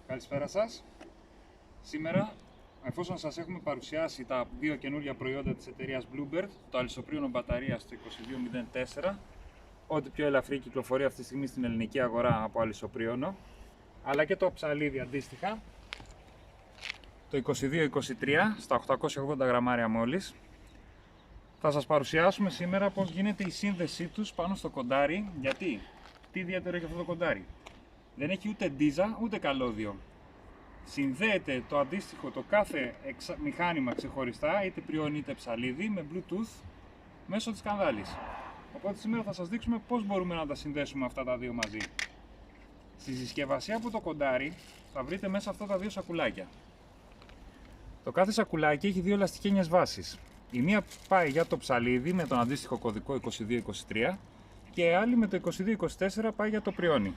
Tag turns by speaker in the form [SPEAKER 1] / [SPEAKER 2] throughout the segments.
[SPEAKER 1] Καλησπέρα σας. Σήμερα, εφόσον σας έχουμε παρουσιάσει τα δύο καινούργια προϊόντα της εταιρείας Bluebird, το αλυσοπρίωνο μπαταρίας στο 2204, ό,τι πιο ελαφρύ κυκλοφορεί αυτή τη στιγμή στην ελληνική αγορά από αλυσοπρίωνο, αλλά και το ψαλίδι αντίστοιχα, το 2223 στα 880 γραμμάρια μόλις. Θα σας παρουσιάσουμε σήμερα πώς γίνεται η σύνδεσή τους πάνω στο κοντάρι. Γιατί, τι ιδιαίτερο έχει αυτό το κοντάρι? Δεν έχει ούτε ντίζα ούτε καλώδιο. Συνδέεται το αντίστοιχο το κάθε μηχάνημα ξεχωριστά, είτε πριόνι είτε ψαλίδι, με Bluetooth μέσω της κανδάλης. Οπότε σήμερα θα σας δείξουμε πώς μπορούμε να τα συνδέσουμε αυτά τα δύο μαζί. Στη συσκευασία από το κοντάρι θα βρείτε μέσα αυτά τα δύο σακουλάκια. Το κάθε σακουλάκι έχει δύο ελαστικένιες βάσεις. Η μία πάει για το ψαλίδι με τον αντίστοιχο κωδικό 2223 και η άλλη με το 2224 πάει για το πριόνι.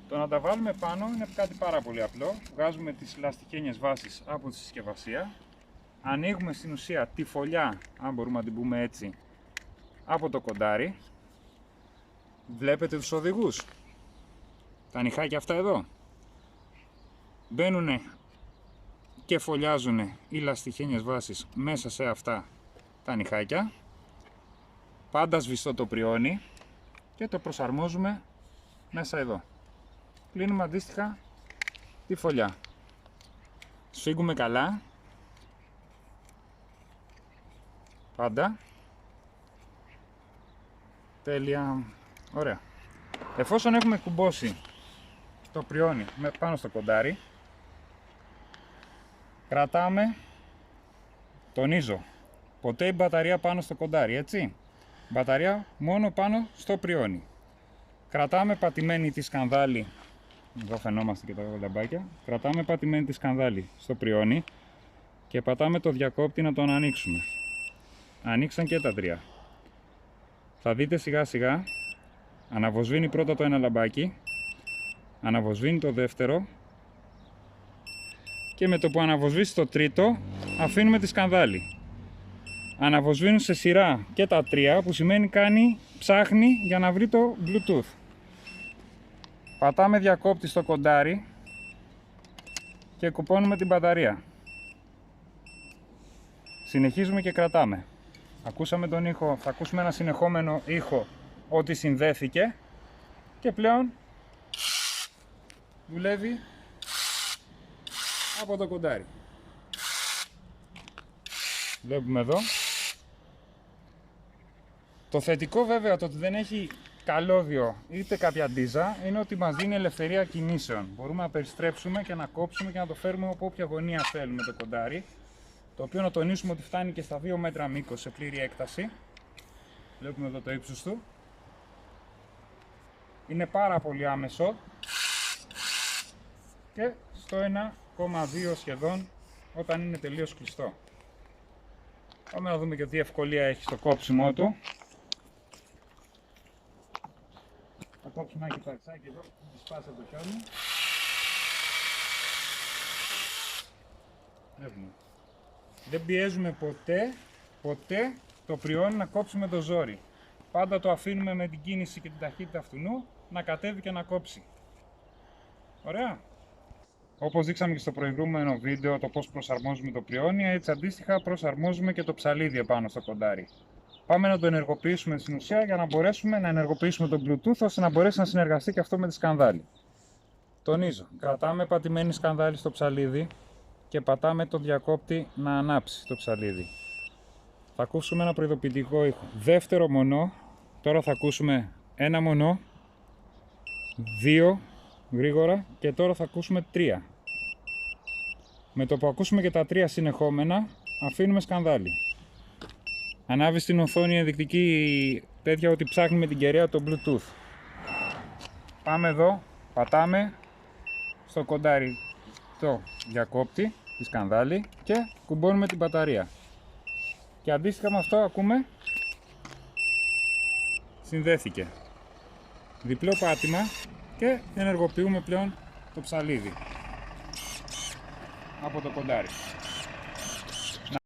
[SPEAKER 1] Το να τα βάλουμε πάνω είναι κάτι πάρα πολύ απλό. Βγάζουμε τις ελαστικένιες βάσεις από τη συσκευασία, ανοίγουμε στην ουσία τη φωλιά, αν μπορούμε να την πούμε έτσι, από το κοντάρι. Βλέπετε τους οδηγούς, τα νυχάκια αυτά εδώ, μπαίνουν και φωλιάζουν οι ελαστικένιες βάσεις μέσα σε αυτά τα νυχάκια. Πάντα σβηστό το πριόνι και το προσαρμόζουμε μέσα εδώ. Κλείνουμε αντίστοιχα τη φωλιά. Σφίγγουμε καλά. Πάντα. Τέλεια. Ωραία. Εφόσον έχουμε κουμπώσει το πριόνι πάνω στο κοντάρι, κρατάμε, τονίζω, ποτέ η μπαταρία πάνω στο κοντάρι, έτσι. Μπαταρία μόνο πάνω στο πριόνι. Κρατάμε πατημένη τη σκανδάλη. Εδώ φαινόμαστε και τα λαμπάκια. Κρατάμε πατημένη τη σκανδάλη στο πριόνι και πατάμε το διακόπτη να τον ανοίξουμε. Ανοίξαν και τα τρία. Θα δείτε σιγά σιγά, αναβοσβήνει πρώτα το ένα λαμπάκι, αναβοσβήνει το δεύτερο και με το που αναβοσβήσει το τρίτο αφήνουμε τη σκανδάλη. Αναβοσβήνουν σε σειρά και τα τρία, που σημαίνει ψάχνει για να βρει το Bluetooth. Πατάμε διακόπτη στο κοντάρι και κουπώνουμε την μπαταρία. Συνεχίζουμε και κρατάμε. Ακούσαμε τον ήχο, θα ακούσουμε ένα συνεχόμενο ήχο ότι συνδέθηκε και πλέον δουλεύει από το κοντάρι. Βλέπουμε εδώ. Το θετικό βέβαια το ότι δεν έχει καλώδιο είτε κάποια ντίζα είναι ότι μας δίνει ελευθερία κινήσεων. Μπορούμε να περιστρέψουμε και να κόψουμε και να το φέρουμε από όποια γωνία θέλουμε το κοντάρι, το οποίο να τονίσουμε ότι φτάνει και στα 2 μέτρα μήκος σε πλήρη έκταση. Βλέπουμε εδώ το ύψος του. Είναι πάρα πολύ άμεσο και στο 1,2 σχεδόν όταν είναι τελείως κλειστό. Πάμε να δούμε και τι ευκολία έχει στο κόψιμό του. Θα κόψουμε ένα κυπαρτσάκι εδώ, θα σπάσει από το χιόνι. Βλέπουμε. Δεν πιέζουμε ποτέ το πριόνι να κόψουμε το ζόρι. Πάντα το αφήνουμε με την κίνηση και την ταχύτητα αυτού να κατέβει και να κόψει. Ωραία. Όπως δείξαμε και στο προηγούμενο βίντεο το πώς προσαρμόζουμε το πριόνι, έτσι αντίστοιχα προσαρμόζουμε και το ψαλίδι επάνω στο κοντάρι. Πάμε να το ενεργοποιήσουμε στην ουσία για να μπορέσουμε να ενεργοποιήσουμε το Bluetooth ώστε να μπορέσει να συνεργαστεί και αυτό με τη σκανδάλη. Τονίζω, κρατάμε πατημένη σκανδάλη στο ψαλίδι και πατάμε το διακόπτη να ανάψει το ψαλίδι. Θα ακούσουμε ένα προειδοποιητικό ήχο. Δεύτερο μονό, τώρα θα ακούσουμε ένα μονό, 2 γρήγορα και τώρα θα ακούσουμε 3. Με το που ακούσουμε και τα 3 συνεχόμενα, αφήνουμε σκανδάλη. Ανάβει στην οθόνη η ενδεικτική τέτοια ότι ψάχνει με την κεραία το Bluetooth. Πάμε εδώ, πατάμε στο κοντάρι το διακόπτη, τη σκανδάλη και κουμπώνουμε την μπαταρία. Και αντίστοιχα με αυτό ακούμε συνδέθηκε. Διπλό πάτημα και ενεργοποιούμε πλέον το ψαλίδι από το κοντάρι.